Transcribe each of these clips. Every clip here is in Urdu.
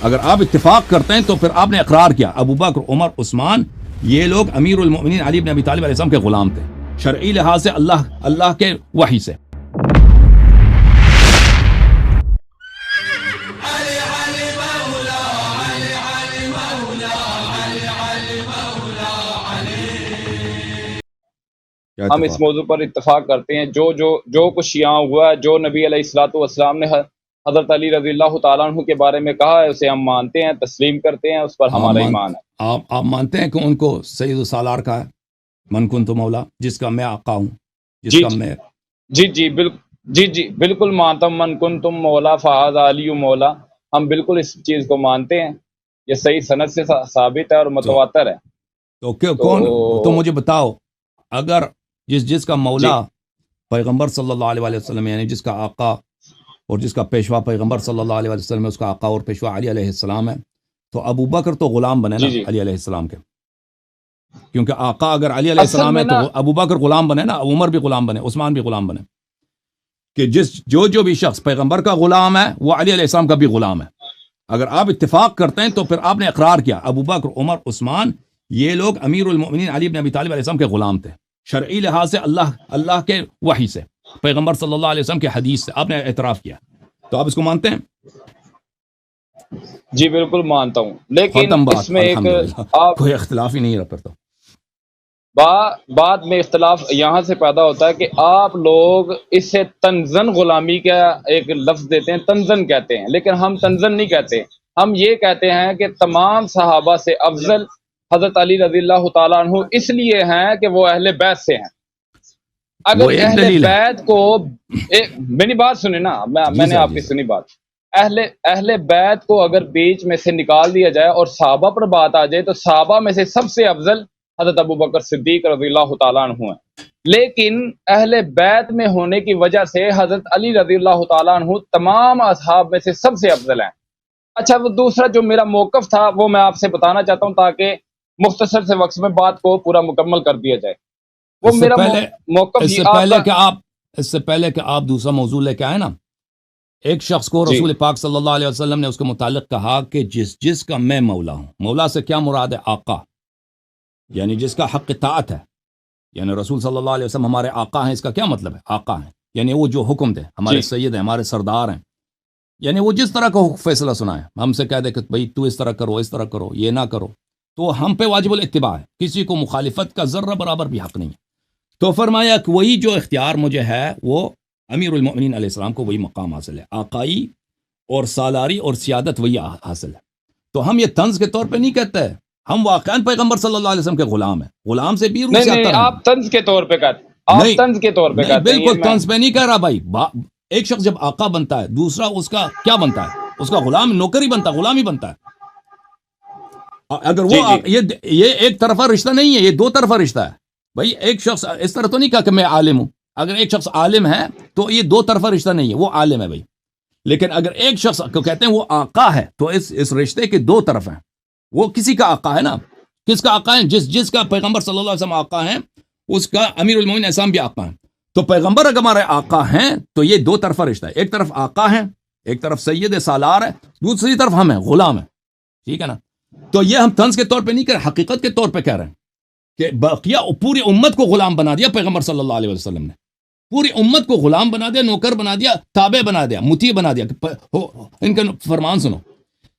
اگر آپ اتفاق کرتے ہیں تو پھر آپ نے اقرار کیا ابو بکر عمر عثمان یہ لوگ امیر المؤمنین علی بن ابی طالب علیہ السلام کے غلام تھے شرعی لحاظ سے اللہ کے وحی سے. ہم اس موضوع پر اتفاق کرتے ہیں جو کچھ یہاں ہوا ہے، جو نبی علیہ الصلوۃ والسلام نے حضرت علی رضی اللہ تعالیٰ عنہ کے بارے میں کہا ہے اسے ہم مانتے ہیں، تسلیم کرتے ہیں، اس پر ہمارا ایمان ہے. آپ مانتے ہیں کہ ان کو سید السالار کا ہے من کنت مولا، جس کا میں آقا ہوں، جس کا میں جی بالکل مانتا ہوں. من کنتم مولا فہذا علی مولا، ہم بالکل اس چیز کو مانتے ہیں، یہ صحیح سند سے ثابت ہے اور متواتر ہے. تو مجھے بتاؤ، اگر جس کا مولا پیغمبر صلی اللہ علیہ وسلم یعنی جس کا آقا اور جس کا پیشوا پیغمبر صلی اللہ علیہ وسلم اس کا آقا اور پیشوا علی علیہ السلام ہے، تو ابو بکر تو غلام بنے نا علی علیہ السلام کے، کیونکہ آقا اگر علی علیہ السلام ہے تو ابو بکر غلام بنے نا، عمر بھی غلام بنے، عثمان بھی غلام بنے، کہ جو بھی شخص پیغمبر کا غلام ہے وہ علی علیہ السلام کا بھی غلام ہے. اگر آپ اتفاق کرتے ہیں تو پھر آپ نے اقرار کیا ابو بکر عمر عثمان یہ لوگ امیر المؤمنین علی بن ابی طالب علیہ السلام کے غلام تھے شرعی لحاظ سے اللہ کے وحی سے، پیغمبر صلی اللہ علیہ وسلم کے حدیث سے آپ نے اعتراف کیا، تو آپ اس کو مانتے ہیں؟ جی بالکل مانتا ہوں، لیکن اس میں ایک کوئی اختلاف ہی نہیں رہتا. تو بعد میں اختلاف یہاں سے پیدا ہوتا ہے کہ آپ لوگ اس سے تنزن غلامی کا ایک لفظ دیتے ہیں، تنزن کہتے ہیں، لیکن ہم تنزن نہیں کہتے. ہم یہ کہتے ہیں کہ تمام صحابہ سے افضل حضرت علی رضی اللہ تعالیٰ عنہ اس لیے ہیں کہ وہ اہل بیت سے ہیں. اگر اہل بیت کو میری بات سنیں نا، میں نے آپ کی سنی بات، اہل بیت کو اگر بیچ میں سے نکال دیا جائے اور صحابہ پر بات آ جائے تو صحابہ میں سے سب سے افضل حضرت ابو بکر صدیق رضی اللہ تعالیٰ عنہ ہیں. لیکن اہل بیت میں ہونے کی وجہ سے حضرت علی رضی اللہ تعالیٰ عنہ تمام اصحاب میں سے سب سے افضل ہیں. اچھا، وہ دوسرا جو میرا موقف تھا وہ میں آپ سے بتانا چاہتا ہوں تاکہ مختصر سے وقت میں بات کو پورا مکمل کر دیا جائے. وہ میرا موقف اس سے پہلے کہ آپ دوسرا موضوع لے کے آئے نا، ایک شخص کو رسول پاک صلی اللہ علیہ وسلم نے اس کے متعلق کہا کہ جس کا میں مولا ہوں. مولا سے کیا مراد ہے؟ آقا، یعنی جس کا حق اطاعت ہے. یعنی رسول صلی اللہ علیہ وسلم ہمارے آقا ہیں، اس کا کیا مطلب ہے؟ آقا ہیں یعنی وہ جو حکم دے، ہمارے سید ہیں، ہمارے سردار ہیں، یعنی وہ جس طرح کا فیصلہ سنائے، ہم سے کہہ دے کہ بھئی تو اس طرح کرو، اس طرح کرو، یہ نہ کرو، تو ہم پہ واجب الاتباع ہے، کسی کو مخالفت کا ذرہ برابر بھی حق نہیں ہے. تو فرمایا کہ وہی جو اختیار مجھے ہے وہ امیر المؤمنین علیہ السلام کو وہی مقام حاصل ہے، آقائی اور سالاری اور سیادت وہی حاصل ہے. تو ہم یہ طنز کے طور پہ نہیں کہتے، ہم واقعاً پیغمبر صلی اللہ علیہ وسلم کے غلام ہیں، غلام سے بھی روح سے آتا ہے. آپ طنز کے طور پہ کہتے ہیں، طنز کے طور پہ کہتے ہیں. بالکل طنز پہ نہیں کہہ رہا بھائی. ایک شخص جب آقا بنتا ہے، دوسرا اس کا کیا بنتا ہے؟ اس کا غلام، نوکر ہی بنتا ہے، غلام ہی بنتا ہے. اگر وہ یہ ایک طرفہ رشتہ نہیں ہے، یہ دو طرفہ رشتہ ہے بھائی. ایک شخص اس طرح تو نہیں کہا کہ میں عالم ہوں. اگر ایک شخص عالم ہے تو یہ دو طرفہ رشتہ نہیں ہے، وہ عالم ہے بھائی. لیکن اگر ایک شخص کو کہتے ہیں وہ آقا ہے تو اس رشتے کے دو طرف ہیں. وہ کسی کا آقا ہے نا، کس کا آقا ہے؟ جس کا پیغمبر صلی اللہ علیہ وسلم آقا ہیں، اس کا امیر المومنین اسلام بھی آقا ہیں. تو پیغمبر اگر ہمارے آقا ہیں تو یہ دو طرفہ رشتہ ہے. ایک طرف آقا ہے، ایک طرف سید سالار ہے، دوسری طرف ہم ہیں، غلام ہیں. ٹھیک ہے نا؟ تو یہ ہم طنز کے طور پہ نہیں کہہ رہے، حقیقت کے طور پہ کہہ رہے ہیں کہ بقیہ پوری امت کو غلام بنا دیا پیغمبر صلی اللہ علیہ وسلم نے. پوری امت کو غلام بنا دیا، نوکر بنا دیا، تابع بنا دیا، مطیع بنا دیا کہ ان کا فرمان سنو.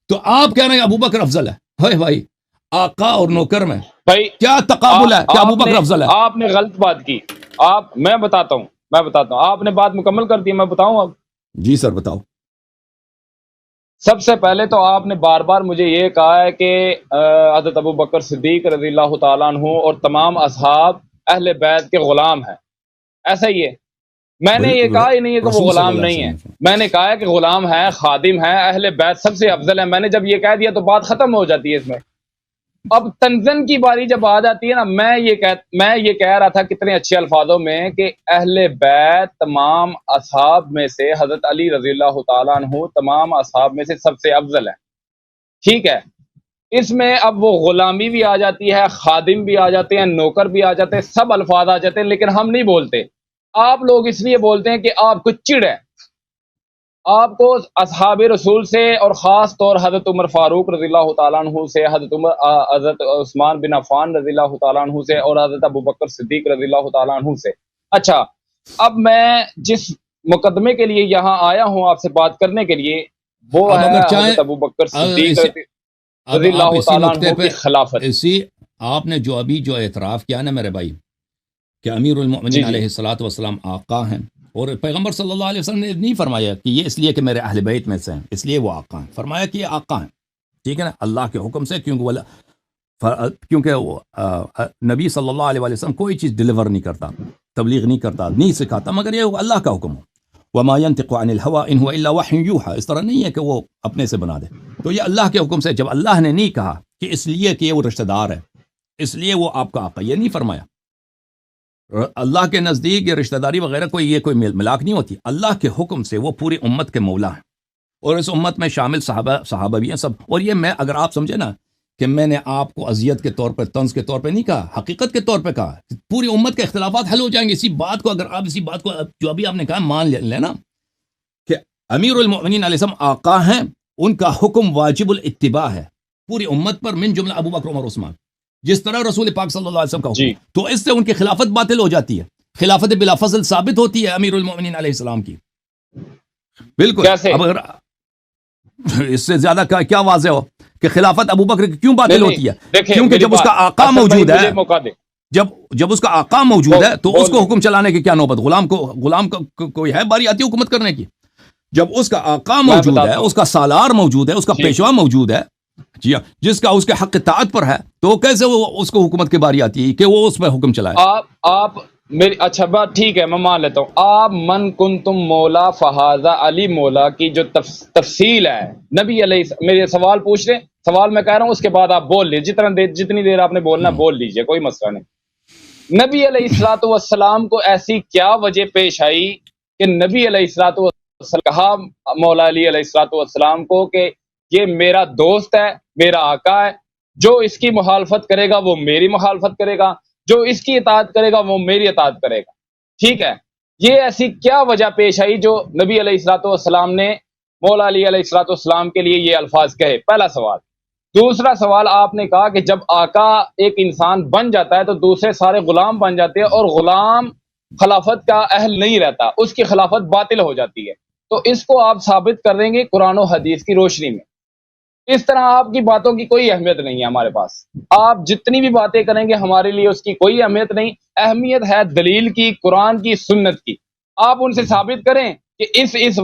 تو آپ کہہ رہے ہیں ابو بکر افضل ہے. بھائی آقا اور نوکر میں کیا تقابل ہے؟ کیا ابو بکر افضل ہے؟ آپ نے غلط بات کی. میں بتاتا ہوں آپ نے بات مکمل کر دی، میں بتاؤں اب؟ جی سر بتاؤ. سب سے پہلے تو آپ نے بار بار مجھے یہ کہا ہے کہ حضرت ابو بکر صدیق رضی اللہ تعالیٰ عنہ اور تمام اصحاب اہل بیت کے غلام ہیں. ایسا ہی ہے؟ میں نے یہ کہا ہی نہیں ہے کہ وہ غلام نہیں ہے. میں نے کہا ہے کہ غلام ہے، خادم ہے، اہل بیت سب سے افضل ہے. میں نے جب یہ کہہ دیا تو بات ختم ہو جاتی ہے اس میں. اب تنزن کی باری جب آ جاتی ہے نا، میں یہ کہہ رہا تھا کتنے اچھے الفاظوں میں کہ اہل بیت تمام اصحاب میں سے حضرت علی رضی اللہ تعالیٰ عنہ تمام اصحاب میں سے سب سے افضل ہیں. ٹھیک ہے، اس میں اب وہ غلامی بھی آ جاتی ہے، خادم بھی آ جاتے ہیں، نوکر بھی آ جاتے ہیں، سب الفاظ آ جاتے ہیں، لیکن ہم نہیں بولتے. آپ لوگ اس لیے بولتے ہیں کہ آپ کو چڑ ہے. آپ کو اصحاب رسول سے اور خاص طور حضرت عمر فاروق رضی اللہ تعالیٰ عنہ سے، حضرت عثمان بن عفان رضی اللہ تعالیٰ عنہ سے، اور حضرت ابوبکر صدیق رضی اللہ تعالیٰ عنہ سے. اچھا، اب میں جس مقدمے کے لیے یہاں آیا ہوں آپ سے بات کرنے کے لیے، وہ اب ہے اگر چاہیں حضرت ابوبکر صدیق اب رضی آپ اللہ اسی تعالیٰ نقطے عنہ کی پہ خلافت. آپ نے جو ابھی جو اعتراف کیا نا میرے بھائی کہ امیر المؤمنین جی جی علیہ الصلوۃ والسلام آقا ہیں، اور پیغمبر صلی اللہ علیہ وسلم نے نہیں فرمایا کہ یہ اس لیے کہ میرے اہل بیت میں سے ہیں اس لیے وہ آقا ہیں، فرمایا کہ یہ آقا ہیں، ٹھیک ہے نا، اللہ کے حکم سے، کیونکہ وہ نبی صلی اللہ علیہ وسلم کوئی چیز ڈلیور نہیں کرتا، تبلیغ نہیں کرتا، نہیں سکھاتا، مگر یہ اللہ کا حکم ہو. وما ينطق عن الهوى ان هو الا وحي يوحى، اس طرح نہیں ہے کہ وہ اپنے سے بنا دے، تو یہ اللہ کے حکم سے. جب اللہ نے نہیں کہا کہ اس لیے کہ وہ رشتہ دار ہے اس لیے وہ آپ کا آقا، یہ نہیں فرمایا. اللہ کے نزدیک یہ رشتہ داری وغیرہ کوئی ملاک نہیں ہوتی، اللہ کے حکم سے وہ پوری امت کے مولا ہیں، اور اس امت میں شامل صحابہ بھی ہیں سب. اور یہ میں اگر آپ سمجھے نا کہ میں نے آپ کو اذیت کے طور پر، طنز کے طور پہ نہیں کہا، حقیقت کے طور پہ کہا. پوری امت کے اختلافات حل ہو جائیں گے اسی بات کو، اگر آپ اسی بات کو جو ابھی آپ نے کہا مان لینا کہ امیر المؤمنین علیہ السلام آقا ہیں، ان کا حکم واجب الاتباع ہے پوری امت پر، من جملہ ابو بکر عمر عثمان، جس طرح رسول پاک صلی اللہ علیہ وسلم کا حکم. جی تو اس سے ان کی خلافت باطل ہو جاتی ہے، خلافت بلا فضل ثابت ہوتی ہے امیر المؤمنین علیہ السلام کی. بالکل. کیسے؟ اب اگر اس سے زیادہ کیا واضح ہو کہ خلافت ابو بکر کی کیوں باطل ہوتی ہے؟ کیونکہ جب اس کا آقا موجود ہے، جب اس کا آقا موجود ہے تو اس کو حکم چلانے کی کیا نوبت؟ غلام کو کوئی ہے باری آتی حکومت کرنے کی؟ جب اس کا آقا موجود ہے، اس کا سالار موجود ہے، اس کا پیشوا موجود ہے، جی ہاں، جس کا اس کے حق اطاعت پر ہے، تو کیسے وہ اس کو حکومت کی باری آتی ہے کہ وہ اس پہ حکم چلائے؟ آپ میری اچھا بات ٹھیک ہے، میں مان لیتا ہوں. آپ من کنتم مولا فہذا علی مولا کی جو تفصیل ہے نبی علیہ، میرے سوال پوچھ رہے، سوال میں کہہ رہا ہوں، اس کے بعد آپ بول لیجیے، جتنی دیر آپ نے بولنا بول لیجیے، کوئی مسئلہ نہیں. نبی علیہ الصلوۃ والسلام کو ایسی کیا وجہ پیش آئی کہ نبی علیہ الصلوۃ والسلام کہا مولا علی علیہ الصلوۃ والسلام کو کہ یہ میرا دوست ہے، میرا آقا ہے، جو اس کی مخالفت کرے گا وہ میری مخالفت کرے گا، جو اس کی اطاعت کرے گا وہ میری اطاعت کرے گا. ٹھیک ہے، یہ ایسی کیا وجہ پیش آئی جو نبی علیہ الصلوۃ والسلام نے مولا علی علیہ الصلوۃ والسلام کے لیے یہ الفاظ کہے؟ پہلا سوال. دوسرا سوال، آپ نے کہا کہ جب آقا ایک انسان بن جاتا ہے تو دوسرے سارے غلام بن جاتے ہیں، اور غلام خلافت کا اہل نہیں رہتا، اس کی خلافت باطل ہو جاتی ہے. تو اس کو آپ ثابت کر دیں گے قرآن و حدیث کی روشنی میں. اس طرح آپ کی باتوں کی کوئی اہمیت نہیں ہے ہمارے پاس، آپ جتنی بھی باتیں کریں گے ہمارے لیے اس کی کوئی اہمیت نہیں. اہمیت ہے دلیل کی، قرآن کی، سنت کی. آپ ان سے ثابت کریں کہ اس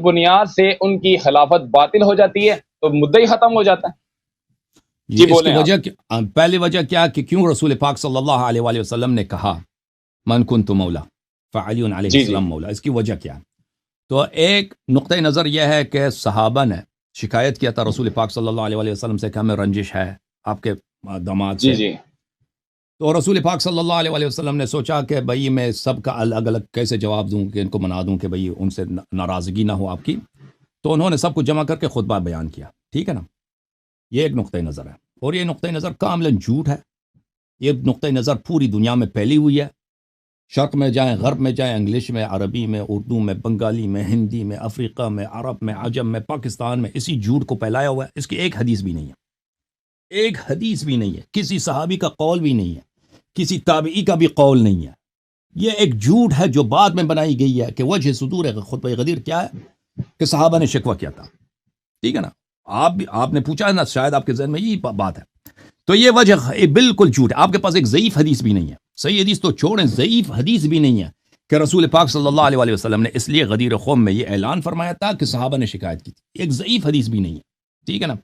بنیاد سے ان کی خلافت باطل ہو جاتی ہے، تو مدعا ہی ختم ہو جاتا ہے. جی اس کی بولیں. وجہ پہلی وجہ کیا کہ کیوں رسول پاک صلی اللہ علیہ وآلہ وسلم نے کہا من کنت مولا فعلی علیہ السلام مولا؟ اس کی وجہ کیا؟ تو ایک نقطہ نظر یہ ہے کہ صحابہ نے شکایت کیا تھا رسول پاک صلی اللہ علیہ وآلہ وسلم سے کہ ہمیں رنجش ہے آپ کے داماد سے. جی تو رسول پاک صلی اللہ علیہ وآلہ وسلم نے سوچا کہ بھئی میں سب کا الگ الگ کیسے جواب دوں کہ ان کو منا دوں کہ بھئی ان سے ناراضگی نہ ہو آپ کی. تو انہوں نے سب کو جمع کر کے خطبہ بیان کیا. ٹھیک ہے نا، یہ ایک نقطہ نظر ہے، اور یہ نقطہ نظر کاملاً جھوٹ ہے. یہ نقطہ نظر پوری دنیا میں پھیلی ہوئی ہے، شرق میں جائیں، غرب میں جائیں، انگلش میں، عربی میں، اردو میں، بنگالی میں، ہندی میں، افریقہ میں، عرب میں، عجم میں، پاکستان میں، اسی جھوٹ کو پھیلایا ہوا ہے. اس کی ایک حدیث بھی نہیں ہے، ایک حدیث بھی نہیں ہے، کسی صحابی کا قول بھی نہیں ہے، کسی تابعی کا بھی قول نہیں ہے. یہ ایک جھوٹ ہے جو بعد میں بنائی گئی ہے کہ وجہ صدور خطبہ غدیر کیا ہے کہ صحابہ نے شکوہ کیا تھا. ٹھیک ہے نا، آپ نے پوچھا ہے نا، شاید آپ کے ذہن میں یہی بات ہے. تو یہ وجہ بالکل جھوٹ ہے. آپ کے پاس ایک ضعیف حدیث بھی نہیں ہے، صحیح حدیث تو چھوڑیں، ضعیف حدیث بھی نہیں ہے کہ رسول پاک صلی اللہ علیہ وآلہ وسلم نے اس لیے غدیر قوم میں یہ اعلان فرمایا تھا کہ صحابہ نے شکایت کی تھی. ایک ضعیف حدیث بھی نہیں ہے. ٹھیک ہے نا،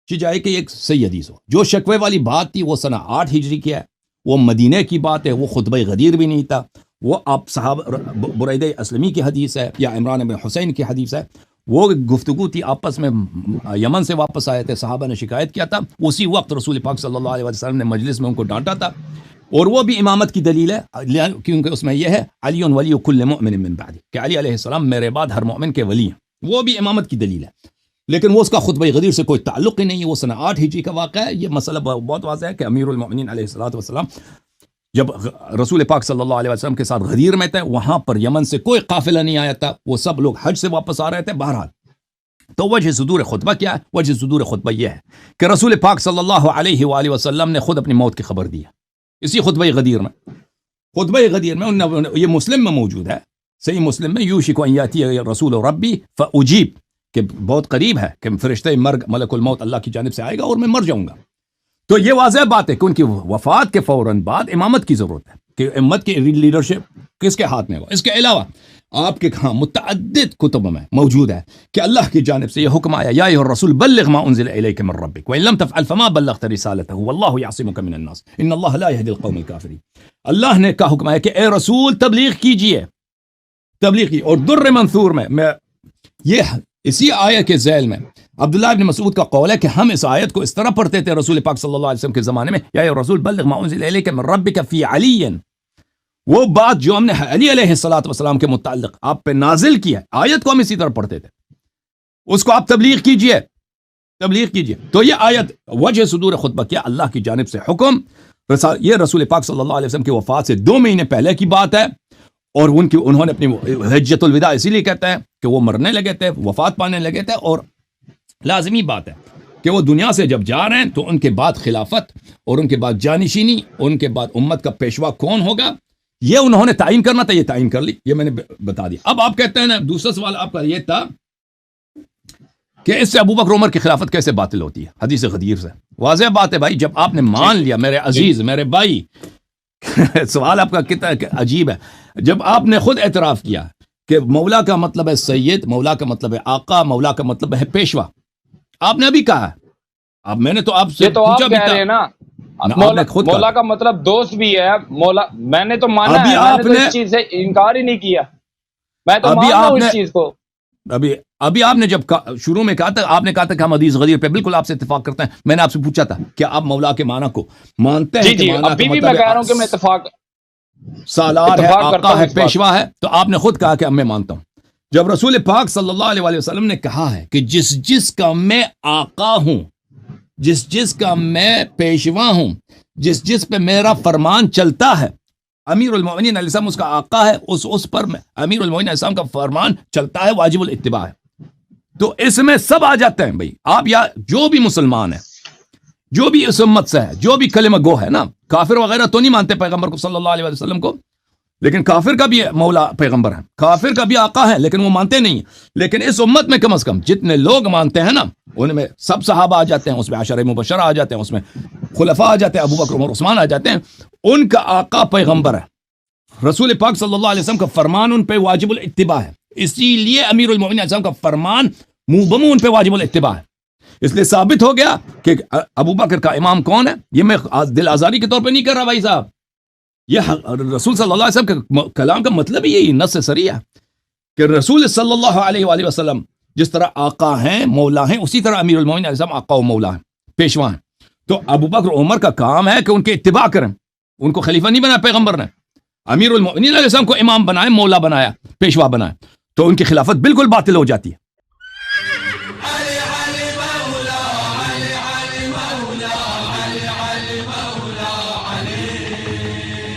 چاہے کہ ایک صحیح حدیث ہو. جو شکوے والی بات تھی وہ سنہ 8 ہجری کی ہے، وہ مدینہ کی بات ہے، وہ خطبہ غدیر بھی نہیں تھا، وہ آپ صحابہ بریدہ اسلمی کی حدیث ہے یا عمران بن حسین کی حدیث ہے. وہ گفتگو تھی آپس میں، یمن سے واپس آئے تھے، صحابہ نے شکایت کیا تھا، اسی وقت رسول پاک صلی اللہ علیہ وسلم نے مجلس میں ان کو ڈانٹا تھا. اور وہ بھی امامت کی دلیل ہے، کیونکہ اس میں یہ ہے علی ولی کل مؤمن من بعد، کہ علی علیہ السلام میرے بعد ہر مومن کے ولی ہیں. وہ بھی امامت کی دلیل ہے، لیکن وہ اس کا خطبہ غدیر سے کوئی تعلق ہی نہیں ہے. وہ سنہ 8 ہجری کا واقعہ ہے. یہ مسئلہ بہت واضح ہے کہ امیر المؤمنین علیہ الصلوۃ والسلام جب رسول پاک صلی اللہ علیہ وسلم کے ساتھ غدیر میں تھے وہاں پر یمن سے کوئی قافلہ نہیں آیا تھا, وہ سب لوگ حج سے واپس آ رہے تھے. بہرحال تو وجہ صدور خطبہ کیا ہے؟ وجہ صدور خطبہ یہ ہے کہ رسول پاک صلی اللہ علیہ وآلہ وسلم نے خود اپنی موت کی خبر دی ہے اسی خطبہ غدیر میں. خطبہ غدیر میں یہ مسلم میں موجود ہے, صحیح مسلم میں, یوشک ان یاتی رسول ربی فاجیب, کہ بہت قریب ہے کہ فرشتہ مرگ ملک الموت اللہ کی جانب سے آئے گا اور میں مر جاؤں گا. تو یہ واضح بات ہے کہ ان کی وفات کے فوراً بعد امامت کی ضرورت ہے کہ امت کی لیڈرشپ کس کے ہاتھ میں ہو. اس کے علاوہ آپ کے ہاں متعدد کتب میں موجود ہے کہ اللہ کی جانب سے یہ حکم آیا, یا ایھا الرسول بلغ ما انزل الیک من ربک وان لم تفعل فما بلغت رسالته واللہ یعصمک من الناس ان اللہ لا یہدی القوم الکافرین. اللہ نے کا حکم آیا کہ اے رسول تبلیغ کیجئے, تبلیغ کی. اور در منثور میں یہ اسی آیت کے ذیل میں عبداللہ ابن مسعود کا قول ہے کہ ہم اس آیت کو اس طرح پڑھتے تھے رسول پاک صلی اللہ علیہ وسلم کے زمانے میں, یا ایھا الرسول بلغ ما انزل الیک من ربک فی علی, وہ بات جو ہم نے علی علیہ الصلوۃ والسلام کے متعلق آپ پہ نازل کی ہے, آیت کو ہم اسی طرح پڑھتے تھے, اس کو آپ تبلیغ کیجئے, تبلیغ کیجئے. تو یہ آیت وجہ صدور خطبہ کیا, اللہ کی جانب سے حکم. یہ رسول پاک صلی اللہ علیہ وسلم کی وفات سے 2 مہینے پہلے کی بات ہے, اور انہوں نے اپنی حجۃ الوداع اسی لیے کہتے ہیں کہ وہ مرنے لگے تھے, وفات پانے لگے تھے, اور لازمی بات ہے کہ وہ دنیا سے جب جا رہے ہیں تو ان کے بعد خلافت اور ان کے بعد جانشینی, ان کے بعد امت کا پیشوا کون ہوگا یہ انہوں نے تعین کرنا تھا, یہ تعین کر لی, یہ میں نے بتا دیا. اب آپ کہتے ہیں نا, دوسرا سوال آپ کا یہ تھا کہ اس سے ابو بکر عمر کی خلافت کیسے باطل ہوتی ہے حدیث غدیر سے. واضح بات ہے بھائی, جب آپ نے مان لیا میرے عزیز میرے بھائی, سوال آپ کا کتنا عجیب ہے. جب آپ نے خود اعتراف کیا کہ مولا کا مطلب ہے سید, مولا کا مطلب ہے آقا, مولا کا مطلب ہے پیشوا, آپ نے ابھی کہا, اب میں نے تو آپ سے پوچھا بھی تھا, مولا کا مطلب دوست بھی ہے. مولا میں نے تو مانا ہے, میں نے تو اس چیز سے انکار ہی نہیں کیا, میں تو مانتا ہوں اس چیز کو. ابھی آپ نے جب شروع میں کہا تھا, آپ نے کہا تھا کہ ہم حدیث غدیر پہ بالکل آپ سے اتفاق کرتے ہیں. میں نے آپ سے پوچھا تھا کہ آپ مولا کے معنی کو مانتے ہیں؟ جی ابھی بھی میں کہہ رہا ہوں کہ میں اتفاق سالار ہے, آقا ہے, پیشوا ہے. تو آپ نے خود کہا کہ میں مانتا ہوں. جب رسول پاک صلی اللہ علیہ وسلم نے کہا ہے کہ جس کا میں آقا ہوں, جس کا میں پیشوا ہوں, جس پہ میرا فرمان چلتا ہے, امیر المؤمنین علیہ السلام اس کا آقا ہے, اس پر امیر المؤمنین علیہ السلام کا فرمان چلتا ہے, واجب الاتباع ہے. تو اس میں سب آ جاتے ہیں بھائی. آپ یا جو بھی مسلمان ہے, جو بھی اس امت سے ہے, جو بھی کلمہ گو ہے نا, کافر وغیرہ تو نہیں مانتے پیغمبر کو صلی اللہ علیہ وسلم کو, لیکن کافر کا بھی مولا پیغمبر ہے, کافر کا بھی آقا ہے, لیکن وہ مانتے نہیں. لیکن اس امت میں کم از کم جتنے لوگ مانتے ہیں نا, ان میں سب صحابہ آ جاتے ہیں, اس میں عشرہ مبشرہ آ جاتے ہیں, اس میں خلفاء آ جاتے ہیں, ابو بکر عمر عثمان آ جاتے ہیں. ان کا آقا پیغمبر ہے, رسول پاک صلی اللہ علیہ وسلم کا فرمان ان پہ واجب الاتباع ہے. اسی لیے امیر المؤمنین علیہ السلام کا فرمان منہ بمنہ ان پہ واجب الاتباع ہے. اس لیے ثابت ہو گیا کہ ابو بکر کا امام کون ہے. یہ میں دل آزاری کے طور پہ نہیں کر رہا بھائی صاحب, یہ رسول صلی اللہ علیہ وسلم کے کلام کا مطلب یہی نص صریح ہے کہ رسول صلی اللہ علیہ وآلہ وسلم جس طرح آقا ہیں, مولا ہیں, اسی طرح امیر المؤمنین علیہ السلام آقا و مولا ہیں, پیشوا ہیں. تو ابو بکر عمر کا کام ہے کہ ان کے اتباع کریں. ان کو خلیفہ نہیں بنایا پیغمبر نے, امیر المؤمنین علیہ السلام کو امام بنائے, مولا بنایا, پیشوا بنایا, تو ان کی خلافت بالکل باطل ہو جاتی ہے.